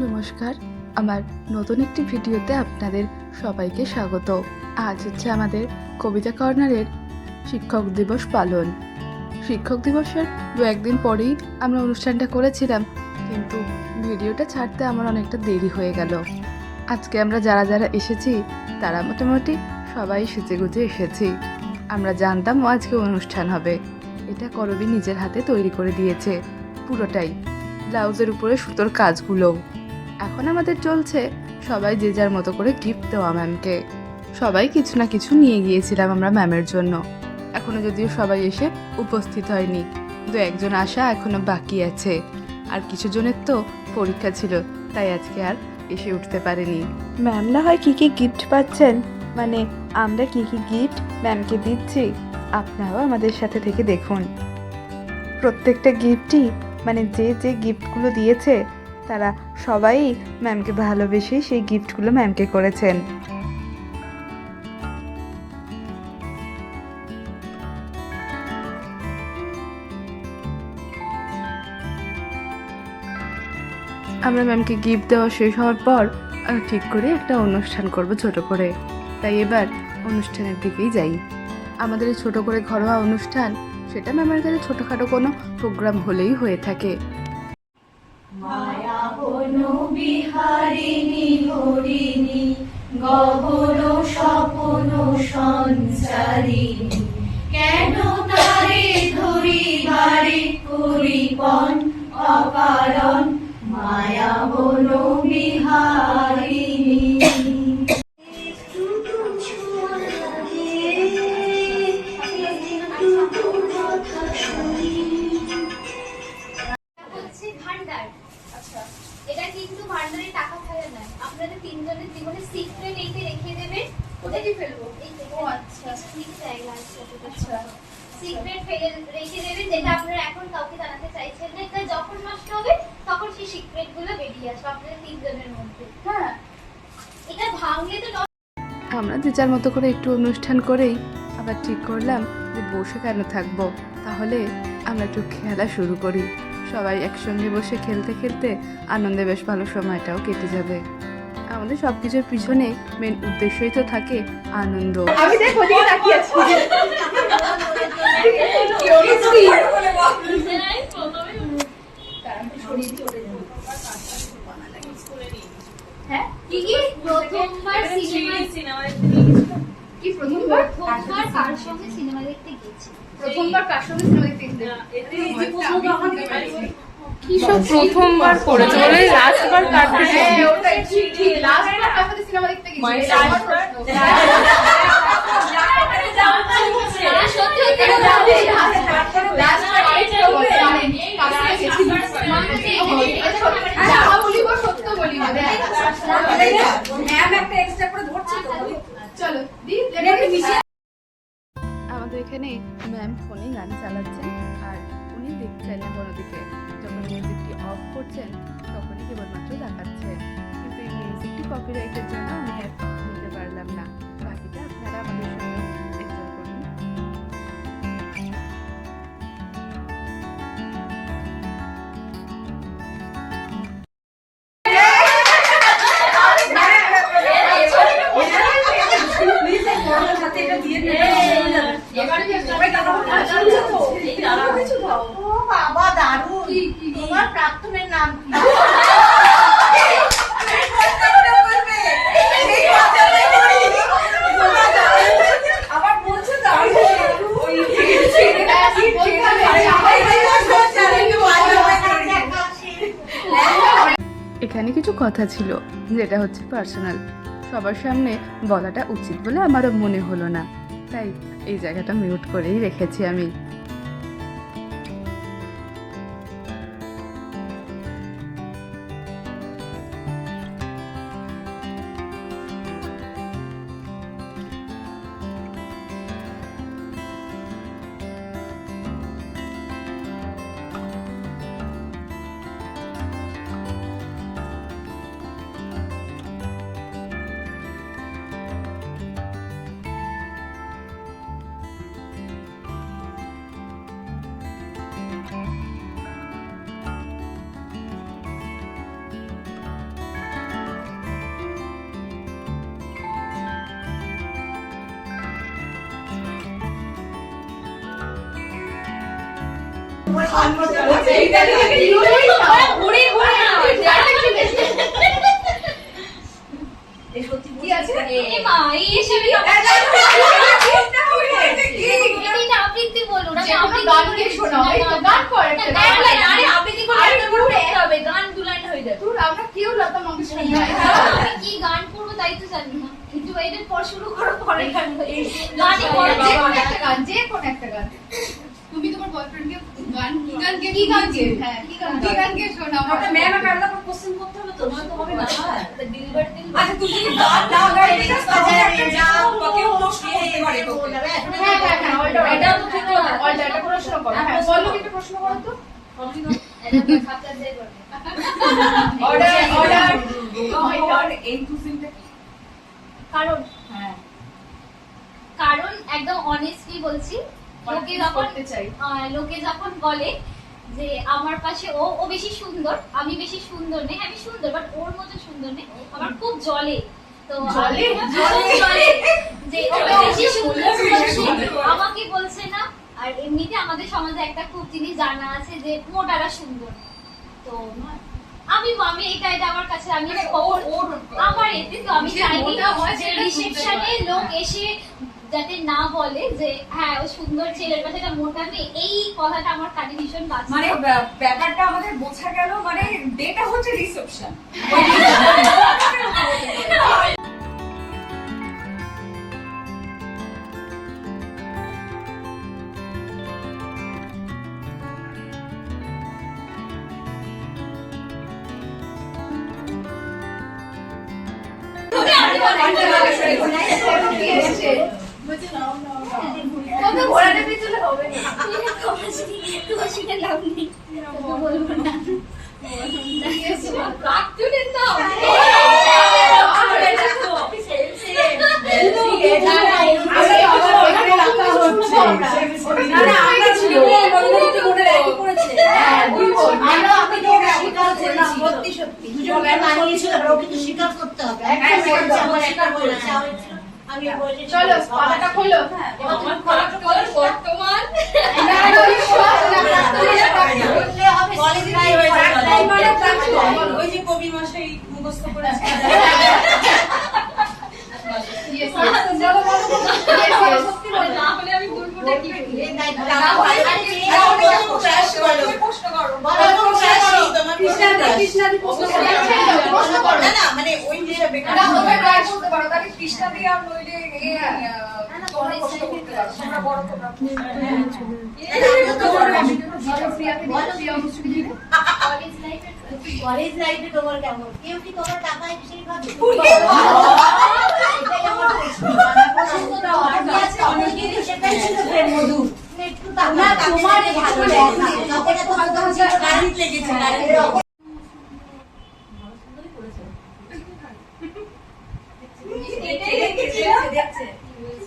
নমস্কার, আমার নতুন একটি ভিডিওতে আপনাদের সবাইকে স্বাগত। আজ হচ্ছে আমাদের কবিতা কর্নারের শিক্ষক দিবস পালন। শিক্ষক দিবসের একদিন পরেই আমরা অনুষ্ঠানটা করেছিলাম, কিন্তু ভিডিওটা ছাড়তে আমার অনেকটা দেরি হয়ে গেল। আজকে আমরা যারা যারা এসেছি তারা মোটামুটি সবাই সেজেগুজে এসেছি। আমরা জানতাম আজকে অনুষ্ঠান হবে। এটা করবি নিজের হাতে তৈরি করে দিয়েছে পুরোটাই, ব্লাউজের উপরে সুতোর কাজগুলোও। এখন আমাদের চলছে সবাই যে যার মতো করে গিফট দেওয়া ম্যামকে। সবাই কিছু না কিছু নিয়ে গিয়েছিলাম আমরা ম্যামের জন্য। এখনো যদিও সবাই এসে উপস্থিত হয়নি, দু একজন আসা এখনো বাকি আছে। আর কিছু জনের তো পরীক্ষা ছিল, তাই আজকে আর এসে উঠতে পারেনি। ম্যাম না হয় কী কী গিফট পাচ্ছেন, মানে আমরা কী কী গিফট ম্যামকে দিচ্ছি, আপনারাও আমাদের সাথে থেকে দেখুন। প্রত্যেকটা গিফটই মানে যে যে গিফটগুলো দিয়েছে তারা সবাই ম্যামকে ভালোবেসে সেই গিফটগুলো ম্যামকে করেছেন। আমরা ম্যামকে গিফট দেওয়া শেষ হওয়ার পর ঠিক করে একটা অনুষ্ঠান করব ছোট করে, তাই এবার অনুষ্ঠানের দিকেই যাই। আমাদের এই ছোট করে ঘরোয়া অনুষ্ঠান, সেটা ম্যামের কাছে ছোটোখাটো কোনো প্রোগ্রাম হলেই হয়ে থাকে। মায়া বনো বিহারিণী হরিণী গহন স্বপন সঞ্চারিণী, কেন তারে ধরিবারে করিপন অকারণ মায়া বনো বিহারিণী। এটা কিন্তু ভান্ডারে টাকা ফেলে নয়, আপনাদের তিনজনের জীবনে সিক্রেট এইতে রেখে দেবেন। কোথায় কি ফেলবো? এই ও আচ্ছা, ঠিক জায়গা আছে। আচ্ছা, সিক্রেট ফেলে রেখে দেবেন, যেটা আপনারা এখন কাউকে জানাতে চাইছেন না। এটা যখন নষ্ট হবে তখন সেই সিক্রেট গুলো বেরিয়ে আসবে আপনাদের তিনজনের মধ্যে। হ্যাঁ, এটা ভাঙলে তো আমরা যে যার মতো করে একটু অনুষ্ঠান করেই আবার ঠিক করলাম যে বসে কেন থাকবো, তাহলে আমরা একটু খেলা শুরু করি। সবাই একসঙ্গে বসে খেলতে খেলতে আনন্দে বেশ ভালো সময়টাও কেটে যাবে। আমাদের সব কিছুর পিছনে মেন উদ্দেশ্যই তো থাকে আনন্দ। আমি দেখ ওদিকে তাকিয়ে আছি। হ্যাঁ, কি কি প্রথমবার কার সঙ্গে সিনেমা দেখতে গেছি? প্রথমবার কার সঙ্গে সিনেমা দেখতে গেছি? কি সব প্রথমবার করেছে বলে লাস্টবার কাটতে ওটাই ঠিক ঠিক লাস্টবার কার সাথে সিনেমা দেখতে গেছি? সত্য বলি ম্যাম একটা এক্সট্রা করে ধরছে তো। চলো আমাদের এখানে ম্যাম ফোনে গান চালাচ্ছেন আর উনি দেখছেন না কোনো দিকে। যখন মিউজিকটি অফ করছেন তখনই কেবলমাত্র দেখাচ্ছেন, কিন্তু এই মিউজিকটি কপিরাইটের জন্য আমি আর নিতে পারলাম না। বাকিটা আপনারা আমাদের সঙ্গে এনজয় করুন। বাবা দারুণ, তোমার প্রাক্তনের নাম কি? আবার বলছো এখানে কিছু কথা ছিল যেটা হচ্ছে পার্সোনাল, সবার সামনে বলাটা উচিত বলে আমারও মনে হলো না, তাই এই জায়গাটা মিউট করেই রেখেছি আমি। কি আছে? এ মা, এই এসে আমি এমনি না আবৃত্তি বলুন, আমি যে আমরা আবৃত্তি গান করে কে দিচ্ছি। শোনাও, এই তো গান কর একটা না, গান। এক লাইন, আরে আবৃত্তি করে আরে এত বড় পুরো করতে হবে, গান দু লাইন হয়ে যাবে। তোর আমরা কেউ লতা মঙ্গেশকর নয়। আমি কি গান করবো তাই তো জানি না, কিন্তু এদের পর শুরু করো, পরে গান গানই করো। যে কোনো একটা গান, যে কোনো একটা গান। তুমি তোমার বয়ফ্রেন্ডকে গান কি গান গে কি গান গে হ্যাঁ কি গান গে শোনাও। ওটা ম্যাম আর আমরা কোশ্চেন করতে হবে তো, নয়তো হবে না। দিলবার দিল আচ্ছা তুমি যদি গান নাও গাইতে চাস তাহলে একটা যাও কেউ প্রশ্ন করতে পারে তোকে। হ্যাঁ হ্যাঁ হ্যাঁ অল্টার এটাও তো ঠিক কথা। অল্টার একটা প্রশ্ন করো। হ্যাঁ বলো একটা প্রশ্ন করো তো। এটা খাতা দিয়ে করবে। অর্ডার অর্ডার এই কোশ্চেনটা কি? কারণ হ্যাঁ কারণ একদম অনেস্টলি বলছি, লোকে যখন করতে চাই। লোকে যখন বলে যে আমার পাশে ও ও বেশি সুন্দর, আমি বেশি সুন্দর নেই, আমি সুন্দর বাট ওর মতো সুন্দর নেই, আমার খুব জলে। তো জলে? জলে যে ও বেশি সুন্দর বলছে, আমাকে বলছে না। আর এমনিতে আমাদের সমাজে একটা খুব জিনিস জানা আছে যে মোটারা সুন্দর। তো আমি আমি এটা আমার কাছে আমি আমার এতে তো আমি যে চাইনি মোটা হয় যে সেটা শুনতে রিসেপশনে পারে। লোক এসে যাতে না বলে যে হ্যাঁ ও সুন্দর ছেলের পাশে একটা মোটা মেয়ে, এই কথাটা আমার কানে ভীষণ কাছে। মানে ব্যাপারটা আমাদের বোঝা গেল, মানে ডেটা হচ্ছে রিসেপশন। কত ঘোরাটা পিছলে হবে না। তোমার সেটা লাভ নেই, বলবো না। প্রাক্তনের নাম। চলো পাতাটা খোলো। বর্তমান না, ওই যে কবি মশাই মুখস্থ করেছে। Yes, yes. বলো, বলো, বলো। Yes, yes. না হলে আমি বলবোটা কি? না, তোমরা try করতে পারো, তাহলে কৃষ্ণা দিয়ে আর নইলে তোমরা প্রশ্ন করতে পারো। তোমরা বড় তোমরা প্রিয়া মুশকিল দিবে। কলেজ লাইফে কলেজ লাইফে তোমার কেমন? কেউ কি তোমার টাকায় বেশি ভাবে? এটাই আমার প্রশ্ন। বাকি আছে অনেক কিছু, সেটাই ছিল প্রেম মধুর। একটু টাকা তোমার ভালো লাগে। যখন এত ভালোবাসা কারেন্ট লেগেছে, কারেন্ট এটাই রেখেছে দেখছে।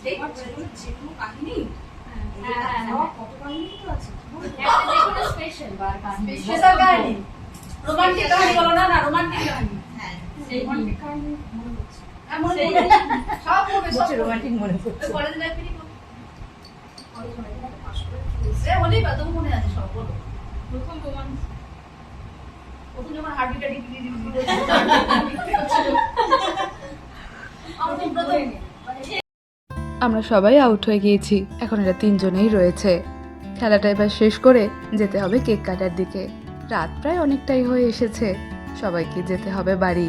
এই যেকোনো কাহিনী কত কাহিনী তো আছে। একটা দেখো স্পেশাল স্পেশাল কাহিনী। রোমান্টিক কাহিনী বলো না, না রোমান্টিক কাহিনী। সেই রোমান্টিক কাহিনী মনে হচ্ছে। এমন সব হবে, সব রোমান্টিক মনে পড়ছে। কলেজ লাইফে হলেই বা তোমার মনে আছে সব বলো। প্রথম রোমান্স প্রথম যখন হার্টবিটটা ডিগ্রি আমাদের প্রথম আমরা সবাই আউট হয়ে গিয়েছি, এখন এরা তিনজনেই রয়েছে। খেলাটা এবার শেষ করে যেতে হবে কেক কাটার দিকে। রাত প্রায় অনেকটাই হয়ে এসেছে, সবাইকে যেতে হবে বাড়ি।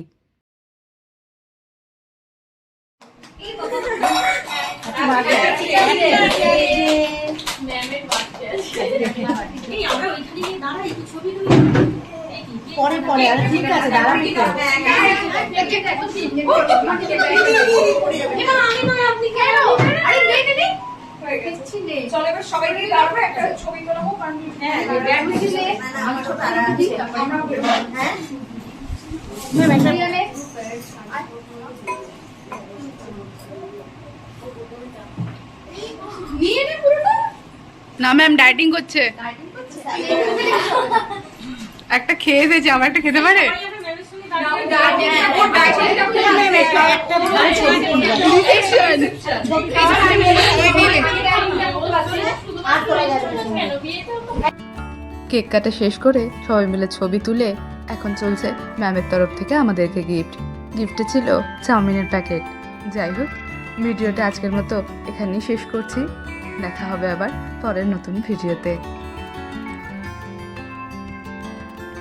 ম্যামের বাচ্চা আছে। এই আমরা ওইখানে গিয়ে দাঁড়াই একটু ছবি তুলি। পরে পরে আর ঠিক আছে, দাঁড়াবি তো। আমি নয় আপনি কেন? আরে নে নে নে হয়ে গেছে। কিচ্ছু নেই। চলো এবার সবাই মিলে দাঁড়াবো, একটা ছবি তোলাবো। কারণ ব্যাগ মিছিলে আমার ছোট তারা আছে। আমরা হ্যাঁ? প্রিয়া নে। নিয়ে নে পুরোটা। না ম্যাম ডায়েটিং করছে, ডায়েটিং করছে। একটা খেয়ে এসেছে, আবার একটা খেতে পারে। আর করে যাবে। কেক কাটা শেষ করে সবাই মিলে ছবি তুলে এখন চলছে ম্যামের তরফ থেকে আমাদেরকে গিফটে ছিল চাউমিনের প্যাকেট। যাই হোক, ভিডিওটা আজকের মতো এখানেই শেষ করছি। দেখা হবে আবার পরের নতুন ভিডিওতে।